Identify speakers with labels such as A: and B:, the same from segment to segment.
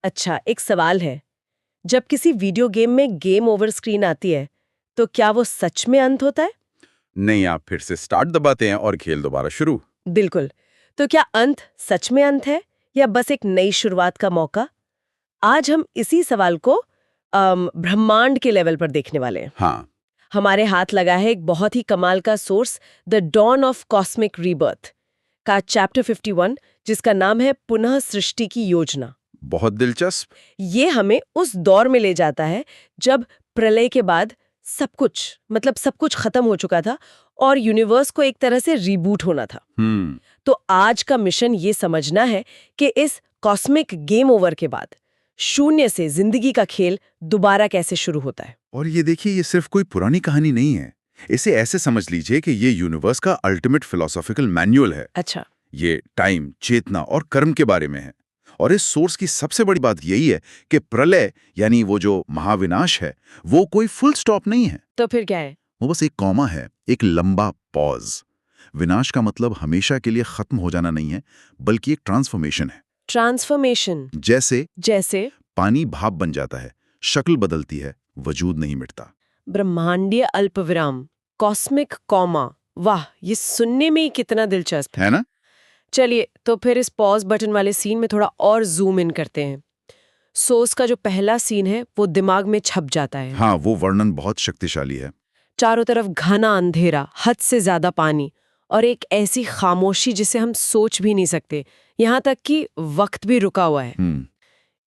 A: अच्छा, एक सवाल है। जब किसी वीडियो गेम में गेम ओवर स्क्रीन आती है, तो क्या वो सच में अंत होता है?
B: नहीं, आप फिर से स्टार्ट दबाते हैं और खेल दोबारा शुरू।
A: बिल्कुल। तो क्या अंत सच में अंत है या बस एक नई शुरुआत का मौका? आज हम इसी सवाल को ब्रह्मांड के लेवल पर देखने वाले हैं।
B: हाँ।
A: हमारे हाथ लगा है एक बहुत ही कमाल का source, the dawn of cosmic rebirth का चैप्टर 51, जिसका नाम है पुनः सृष्टि की योजना।
B: बहुत दिलचस्प।
A: ये हमें उस दौर में ले जाता है जब प्रलय के बाद सब कुछ खत्म हो चुका था और यूनिवर्स को एक तरह से रीबूट होना था। तो आज का मिशन ये समझना है कि इस कॉस्मिक गेम ओवर के बाद शून्य से जिंदगी का खेल दोबारा कैसे शुरू होता है।
B: और ये देखिए, ये सिर्फ कोई पुरानी कहानी नहीं है। इसे ऐसे समझ लीजिए कि ये यूनिवर्स का अल्टीमेट फिलोसॉफिकल मैनुअल है।
A: अच्छा।
B: ये टाइम, चेतना और कर्म के बारे में है। और इस सोर्स की सबसे बड़ी बात यही है कि प्रलय यानी वो जो महाविनाश है, वो कोई फुल स्टॉप नहीं है।
A: तो फिर क्या है?
B: वो बस एक कॉमा है, एक लंबा पॉज। विनाश का मतलब हमेशा के लिए खत्म हो जाना नहीं है, बल्कि एक ट्रांसफॉर्मेशन है।
A: ट्रांसफॉर्मेशन?
B: जैसे पानी भाप बन जाता है, शक्ल बदलती है, वजूद नहीं मिटता।
A: ब्रह्मांडीय अल्पविराम, कॉस्मिक कॉमा। वाह, ये सुनने में ही कितना दिलचस्प
B: है ना?
A: चलिए, तो फिर इस पॉज बटन वाले सीन में थोड़ा और जूम इन करते हैं। सोर्स का जो पहला सीन है वो दिमाग में छप जाता है।
B: हाँ, वो वर्णन बहुत शक्तिशाली है।
A: चारों तरफ घना अंधेरा, हद से ज्यादा पानी और एक ऐसी खामोशी जिसे हम सोच भी नहीं सकते। यहाँ तक कि वक्त भी रुका हुआ है।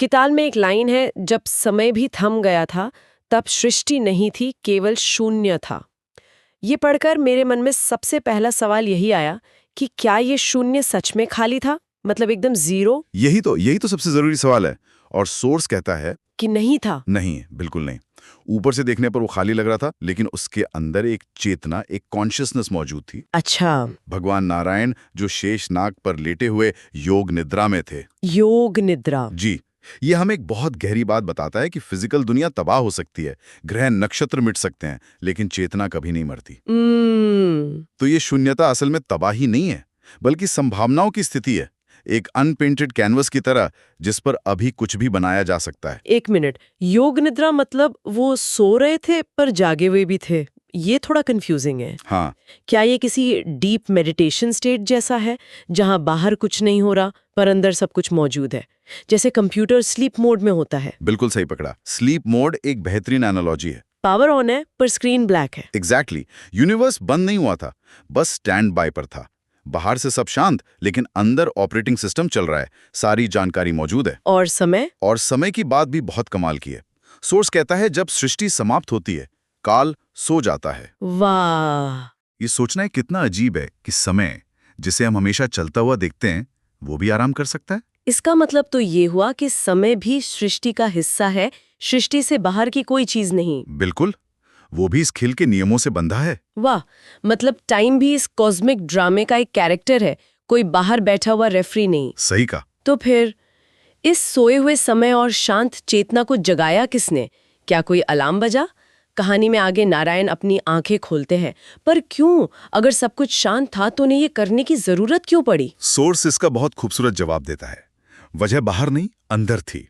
A: किताब में एक लाइन है, जब समय भी थम गया था तब सृष्टि नहीं थी, केवल शून्य था। ये पढ़कर मेरे मन में सबसे पहला सवाल यही आया कि क्या ये शून्य सच में खाली था, मतलब एकदम जीरो?
B: यही तो सबसे जरूरी सवाल है। और सोर्स कहता है
A: कि नहीं था।
B: नहीं, बिल्कुल नहीं। ऊपर से देखने पर वो खाली लग रहा था, लेकिन उसके अंदर एक चेतना, एक कॉन्शियसनेस मौजूद थी।
A: अच्छा।
B: भगवान नारायण जो शेष नाग पर लेटे हुए योग निद्रा में थे।
A: योग निद्रा?
B: जी। ये हमें एक बहुत गहरी बात बताता है कि फिजिकल दुनिया तबाह हो सकती है, ग्रह नक्षत्र मिट सकते हैं, लेकिन चेतना कभी नहीं मरती। तो ये शून्यता असल में तबाही नहीं है, बल्कि संभावनाओं की स्थिति है। एक अनपेंटेड कैनवस की तरह, जिस पर अभी कुछ भी बनाया जा सकता है।
A: एक मिनट, योग निद्रा मतलब वो सो रहे थे पर जागे हुए भी थे? ये थोड़ा कंफ्यूजिंग है।
B: हाँ।
A: क्या ये किसी डीप मेडिटेशन स्टेट जैसा है, जहां बाहर कुछ नहीं हो रहा पर अंदर सब कुछ मौजूद है, जैसे कंप्यूटर स्लीप मोड में होता है?
B: बिल्कुल सही पकड़ा। स्लीप मोड एक बेहतरीन एनालॉजी है।
A: पावर ऑन है पर स्क्रीन ब्लैक है।
B: एग्जैक्टली। यूनिवर्स बंद नहीं हुआ था, बस स्टैंड बाय पर था। बाहर से सब शांत, लेकिन अंदर ऑपरेटिंग सिस्टम चल रहा है, सारी जानकारी मौजूद है।
A: और समय
B: की बात भी बहुत कमाल की है। सोर्स कहता है जब सृष्टि समाप्त होती है, काल सो जाता है।
A: वाह!
B: ये सोचना है कितना अजीब है कि समय, जिसे हम हमेशा चलता हुआ देखते हैं, वो भी आराम कर सकता है।
A: इसका मतलब तो ये हुआ कि समय भी सृष्टि का हिस्सा है, सृष्टि से बाहर की कोई चीज नहीं।
B: बिल्कुल, वो भी इस खेल के नियमों से बंधा है।
A: वाह, मतलब टाइम भी इस कॉस्मिक ड्रामे का एक कैरेक्टर है, कोई बाहर बैठा हुआ रेफरी नहीं।
B: सही कहा।
A: तो फिर इस सोए हुए समय और शांत चेतना को जगाया किसने? क्या कोई अलार्म बजा? कहानी में आगे नारायण अपनी आंखें खोलते हैं, पर क्यों? अगर सब कुछ शांत था तो उन्हें ये करने की जरूरत क्यों पड़ी?
B: सोर्स इसका बहुत खूबसूरत जवाब देता है। वजह बाहर नहीं, अंदर थी।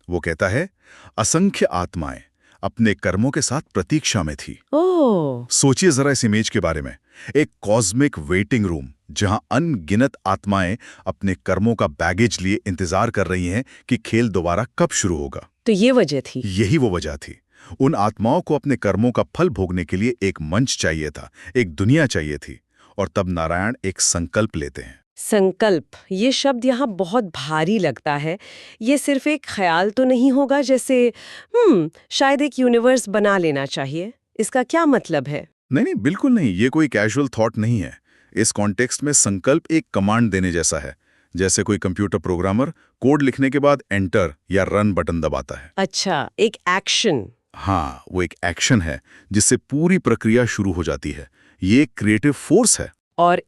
B: वो कहता है, असंख्य आत्माएं अपने कर्मों के साथ प्रतीक्षा में थी।
A: ओह!
B: सोचिए जरा इस इमेज के बारे में। एक कॉस्मिक वेटिंग रूम, जहां अनगिनत आत्माएं अपने कर्मों का बैगेज लिए इंतजार कर रही हैं कि खेल दोबारा कब शुरू होगा।
A: तो ये वजह थी।
B: यही वो वजह थी। उन आत्माओं को अपने कर्मों का फल भोगने के लिए एक मंच चाहिए था, एक दुनिया चाहिए थी। और तब नारायण एक संकल्प लेते हैं।
A: संकल्प, ये शब्द यहाँ बहुत भारी लगता है। ये सिर्फ एक ख्याल तो नहीं होगा जैसे शायद एक यूनिवर्स बना लेना चाहिए? इसका क्या मतलब है?
B: नहीं, बिल्कुल नहीं। ये कोई कैजुअल थॉट नहीं है। इस कॉन्टेक्स्ट में संकल्प एक कमांड देने जैसा है, जैसे कोई कंप्यूटर प्रोग्रामर कोड लिखने के बाद एंटर या रन बटन दबाता है।
A: अच्छा, एक एक्शन।
B: हाँ, वो एक एक्शन है जिससे पूरी प्रक्रिया शुरू हो जाती है। ये एक क्रिएटिव फोर्स है।
A: और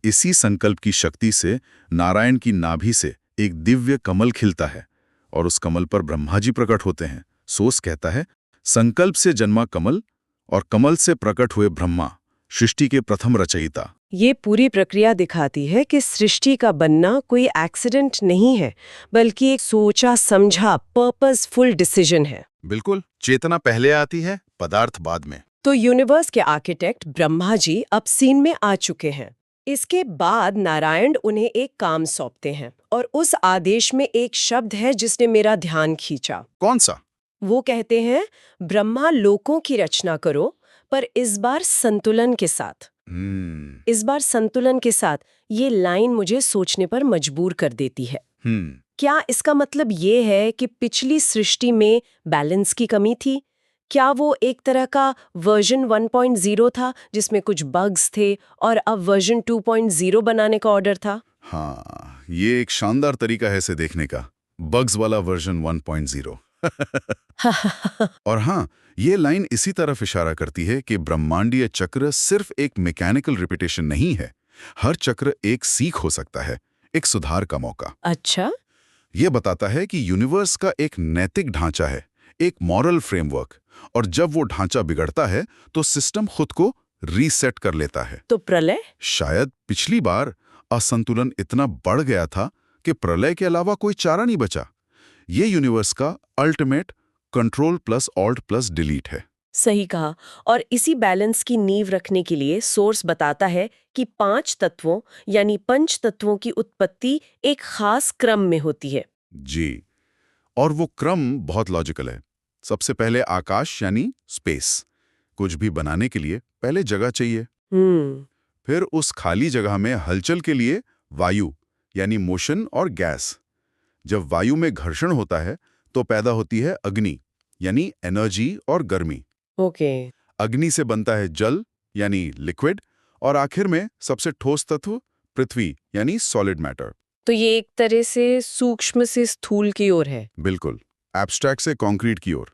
A: इसी
B: संकल्प की शक्ति से नारायण की नाभि से एक दिव्य कमल खिलता है और उस कमल पर ब्रह्मा जी प्रकट होते हैं। सोर्स कहता है, संकल्प से जन्मा कमल और कमल से प्रकट हुए ब्रह्मा, सृष्टि के प्रथम रचयिता।
A: ये पूरी प्रक्रिया दिखाती है कि सृष्टि का बनना कोई एक्सीडेंट नहीं है, बल्कि एक सोचा समझा पर्पसफुल डिसीजन है।
B: बिल्कुल, चेतना पहले आती है, पदार्थ बाद में।
A: तो यूनिवर्स के आर्किटेक्ट ब्रह्मा जी अब सीन में आ चुके हैं। इसके बाद नारायण उन्हें एक काम सौंपते हैं और उस आदेश में एक शब्द है जिसने मेरा ध्यान खींचा।
B: कौन सा?
A: वो कहते हैं, ब्रह्मा लोकों की रचना करो, पर इस बार संतुलन के साथ। इस बार संतुलन के साथ, ये लाइन मुझे सोचने पर मजबूर कर देती है। क्या इसका मतलब ये है कि पिछली सृष्टि में बैलेंस की कमी थी? क्या वो एक तरह का वर्जन 1.0 था जिसमें कुछ बग्स थे और अब वर्जन 2.0 बनाने का ऑर्डर था?
B: हाँ, ये एक शानदार तरीका है इसे देखने का। बग्स वाला वर्जन 1.0। और हाँ, ये लाइन इसी तरफ इशारा करती है कि ब्रह्मांडीय चक्र सिर्फ एक मैकेनिकल रिपीटेशन नहीं है। हर चक्र एक सीख हो सकता है, एक सुधार का मौका।
A: अच्छा।
B: ये बताता है कि यूनिवर्स का एक नैतिक ढांचा है, एक मॉरल फ्रेमवर्क, और जब वो ढांचा बिगड़ता है तो सिस्टम खुद को रीसेट कर लेता है।
A: तो प्रलय?
B: शायद पिछली बार असंतुलन इतना बढ़ गया था कि प्रलय के अलावा कोई चारा नहीं बचा। ये यूनिवर्स का ultimate control plus alt plus delete है।
A: सही कहा। और इसी बैलेंस की नींव रखने के लिए सोर्स बताता है कि 5 तत्वों यानी पंच तत्वों की उत्पत्ति एक खास क्रम में होती है।
B: जी, और वो क्रम बहुत लॉजिकल है। सबसे पहले आकाश यानी स्पेस। कुछ भी बनाने के लिए पहले जगह चाहिए। फिर उस खाली जगह में हलचल के लिए वायु यानी मोशन और गैस। जब वायु में घर्षण होता है तो पैदा होती है अग्नि यानी एनर्जी और गर्मी।
A: ओके।
B: अग्नि से बनता है जल यानी लिक्विड, और आखिर में सबसे ठोस तत्व पृथ्वी यानी सॉलिड मैटर।
A: तो ये एक तरह से सूक्ष्म से स्थूल की ओर है।
B: बिल्कुल, एब्स्ट्रैक्ट से कॉन्क्रीट की ओर।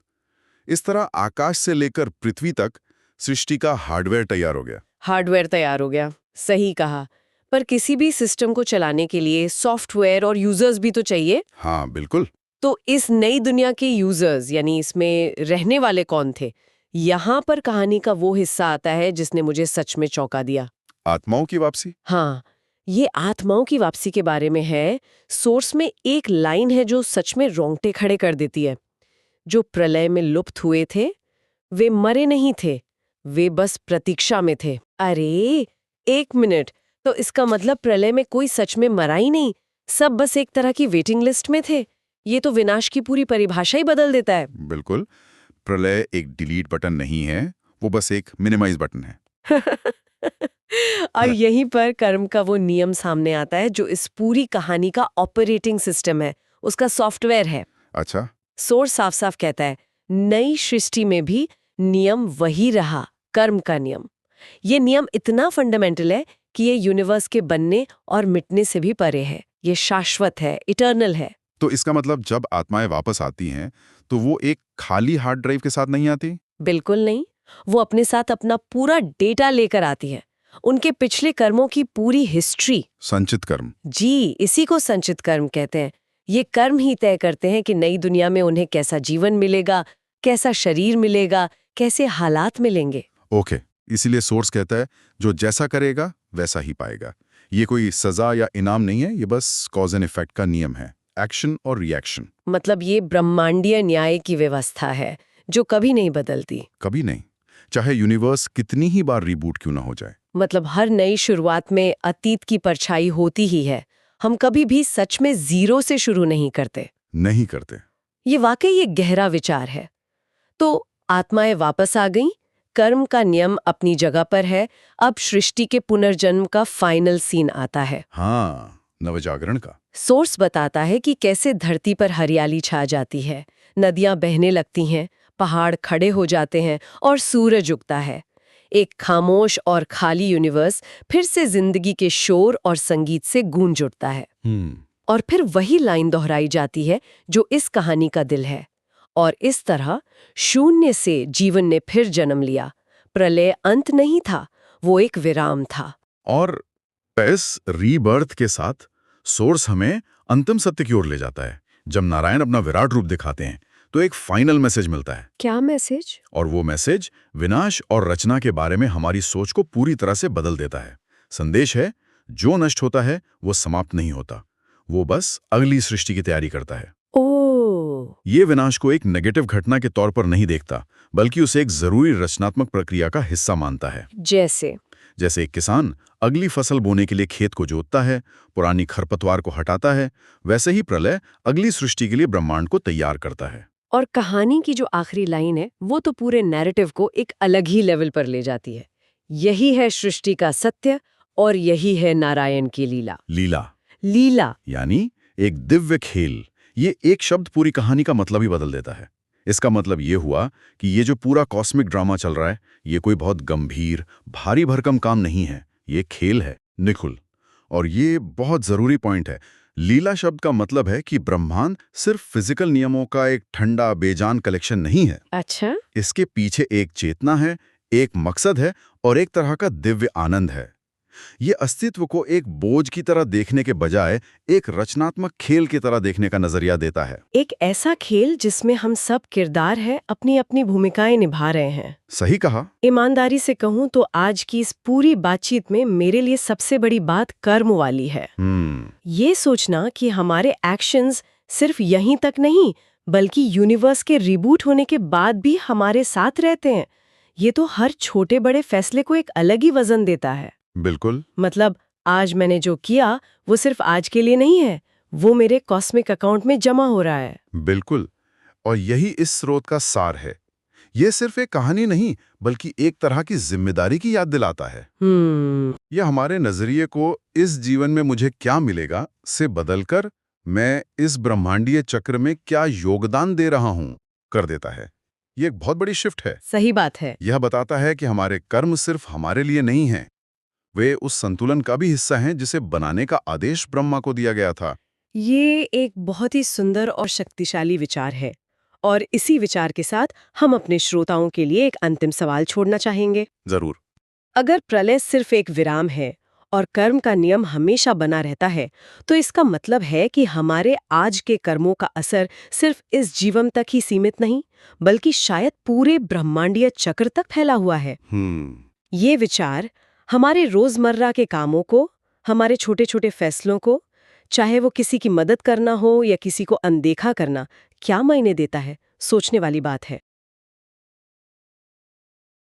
B: इस तरह आकाश से लेकर पृथ्वी तक सृष्टि का हार्डवेयर तैयार हो गया।
A: हार्डवेयर तैयार हो गया, सही कहा। पर किसी भी सिस्टम को चलाने के लिए सॉफ्टवेयर और यूजर्स भी तो चाहिए।
B: हाँ, बिल्कुल।
A: तो इस नई दुनिया के यूजर्स यानी इसमें रहने वाले कौन थे? यहाँ पर कहानी का वो हिस्सा आता है जिसने मुझे सच में चौंका दिया।
B: आत्माओं की वापसी।
A: हाँ, ये आत्माओं की वापसी के बारे में है। सोर्स में एक लाइन है जो सच में रोंगटे खड़े कर देती है। जो प्रलय में लुप्त हुए थे, वे मरे नहीं थे, वे बस प्रतीक्षा में थे। अरे, एक मिनट, तो इसका मतलब प्रलय में कोई सच में मरा ही नहीं, सब बस एक तरह की वेटिंग लिस्ट में थे। ये तो विनाश की पूरी परिभाषा ही बदल देता है।
B: बिल्कुल, प्रलय एक डिलीट बटन नहीं है, वो बस एक मिनिमाइज बटन है।
A: और यहीं पर कर्म का वो नियम सामने आता है जो इस पूरी कहानी का ऑपरेटिंग सिस्टम है, उसका सॉफ्टवेयर है।
B: अच्छा।
A: सोर्स साफ साफ कहता है, नई सृष्टि में भी नियम वही रहा, कर्म का नियम। ये नियम इतना फंडामेंटल है कि ये यूनिवर्स के बनने और मिटने से भी परे है। ये शाश्वत है, इटर्नल है।
B: तो इसका मतलब जब आत्माएं वापस आती हैं तो वो एक खाली हार्ड ड्राइव के साथ नहीं आती?
A: बिल्कुल नहीं, वो अपने साथ अपना पूरा डेटा लेकर आती है, उनके पिछले कर्मों की पूरी हिस्ट्री।
B: संचित कर्म।
A: जी, इसी को संचित कर्म कहते हैं। ये कर्म ही तय करते हैं कि नई दुनिया में उन्हें कैसा जीवन मिलेगा, कैसा शरीर मिलेगा, कैसे हालात मिलेंगे।
B: ओके, इसीलिए सोर्स कहता है जो जैसा करेगा वैसा ही पाएगा। ये कोई सजा या इनाम नहीं है, ये बस कॉज एंड इफेक्ट का नियम है, एक्शन और रिएक्शन।
A: मतलब ये ब्रह्मांडीय न्याय की व्यवस्था है जो कभी नहीं बदलती।
B: कभी नहीं, चाहे यूनिवर्स कितनी ही बार रिबूट क्यों ना हो जाए।
A: मतलब हर नई शुरुआत में अतीत की परछाई होती ही है। हम कभी भी सच में जीरो से शुरू नहीं करते।
B: नहीं करते।
A: ये वाकई एक गहरा विचार है। तो आत्माएं वापस आ गईं, कर्म का नियम अपनी जगह पर है। अब सृष्टि के पुनर्जन्म का फाइनल सीन आता है।
B: हाँ, नवजागरण का।
A: सोर्स बताता है कि कैसे धरती पर हरियाली छा जाती है, नदियां बहने लगती हैं, पहाड़ खड़े हो जाते हैं और सूरज उगता है। एक खामोश और खाली यूनिवर्स फिर से जिंदगी के शोर और संगीत से गूंज उठता है। और फिर वही लाइन दोहराई जाती है जो इस कहानी का दिल है। और इस तरह शून्य से जीवन ने फिर जन्म लिया। प्रलय अंत नहीं था, वो एक विराम था।
B: और इस रीबर्थ के साथ सोर्स हमें अंतिम सत्य की ओर ले जाता है। जब नारायण अपना विराट रूप दिखाते हैं तो एक फाइनल मैसेज मिलता है।
A: क्या मैसेज?
B: और वो मैसेज विनाश और रचना के बारे में हमारी सोच को पूरी तरह से बदल देता है। संदेश है, जो नष्ट होता है वो समाप्त नहीं होता, वो बस अगली सृष्टि की तैयारी करता है।
A: ओह,
B: ये विनाश को एक नेगेटिव घटना के तौर पर नहीं देखता, बल्कि उसे एक जरूरी रचनात्मक प्रक्रिया का हिस्सा मानता है। जैसे एक किसान अगली फसल बोने के लिए खेत को जोतता है, पुरानी खरपतवार को हटाता है, वैसे ही प्रलय अगली सृष्टि के लिए ब्रह्मांड को तैयार करता है।
A: और कहानी की जो आखिरी लाइन है वो तो पूरे नैरेटिव को एक अलग ही लेवल पर ले जाती है। यही है सृष्टि का सत्य और यही है नारायण की लीला। लीला
B: यानी एक दिव्य खेल। ये एक शब्द पूरी कहानी का मतलब ही बदल देता है। इसका मतलब ये हुआ कि ये जो पूरा कॉस्मिक ड्रामा चल रहा है, ये कोई बहुत गंभीर, भारी भरकम काम नहीं है, ये खेल है, निखुल। और ये बहुत जरूरी पॉइंट है। लीला शब्द का मतलब है कि ब्रह्मांड सिर्फ फिजिकल नियमों का एक ठंडा बेजान कलेक्शन नहीं है।
A: अच्छा,
B: इसके पीछे एक चेतना है, एक मकसद है और एक तरह का दिव्य आनंद है। ये अस्तित्व को एक बोझ की तरह देखने के बजाय एक रचनात्मक खेल की तरह देखने का नजरिया देता है।
A: एक ऐसा खेल जिसमें हम सब किरदार हैं, अपनी अपनी भूमिकाएं निभा रहे हैं।
B: सही कहा।
A: ईमानदारी से कहूं तो आज की इस पूरी बातचीत में मेरे लिए सबसे बड़ी बात कर्म वाली है। ये सोचना कि हमारे एक्शंस सिर्फ यहीं तक नहीं, बल्कि यूनिवर्स के रिबूट होने के बाद भी हमारे साथ रहते हैं, ये तो हर छोटे बड़े फैसले को एक अलग ही वजन देता है।
B: बिल्कुल।
A: मतलब आज मैंने जो किया वो सिर्फ आज के लिए नहीं है, वो मेरे कॉस्मिक अकाउंट में जमा हो रहा है।
B: बिल्कुल। और यही इस स्रोत का सार है। ये सिर्फ एक कहानी नहीं, बल्कि एक तरह की जिम्मेदारी की याद दिलाता है। यह हमारे नजरिए को इस जीवन में मुझे क्या मिलेगा से बदलकर मैं इस ब्रह्मांडीय चक्र में क्या योगदान दे रहा हूं कर देता है। ये एक बहुत बड़ी शिफ्ट है।
A: सही बात है।
B: यह बताता है कि हमारे कर्म सिर्फ हमारे लिए नहीं हैं, वे उस संतुलन का भी हिस्सा हैं जिसे बनाने का आदेश ब्रह्मा को दिया गया था।
A: ये एक बहुत ही सुंदर और शक्तिशाली विचार है। और इसी विचार के साथ हम अपने श्रोताओं के लिए एक अंतिम सवाल छोड़ना चाहेंगे।
B: जरूर।
A: अगर प्रलय सिर्फ एक विराम है और कर्म का नियम हमेशा बना रहता है, तो इसका मतलब है कि हमारे आज के कर्मों का असर सिर्फ इस जीवन तक ही सीमित नहीं, बल्कि शायद पूरे ब्रह्मांडीय चक्र तक फैला हुआ है। ये विचार हमारे रोजमर्रा के कामों को, हमारे छोटे छोटे फैसलों को, चाहे वो किसी की मदद करना हो या किसी को अनदेखा करना, क्या मायने देता है, सोचने वाली बात है।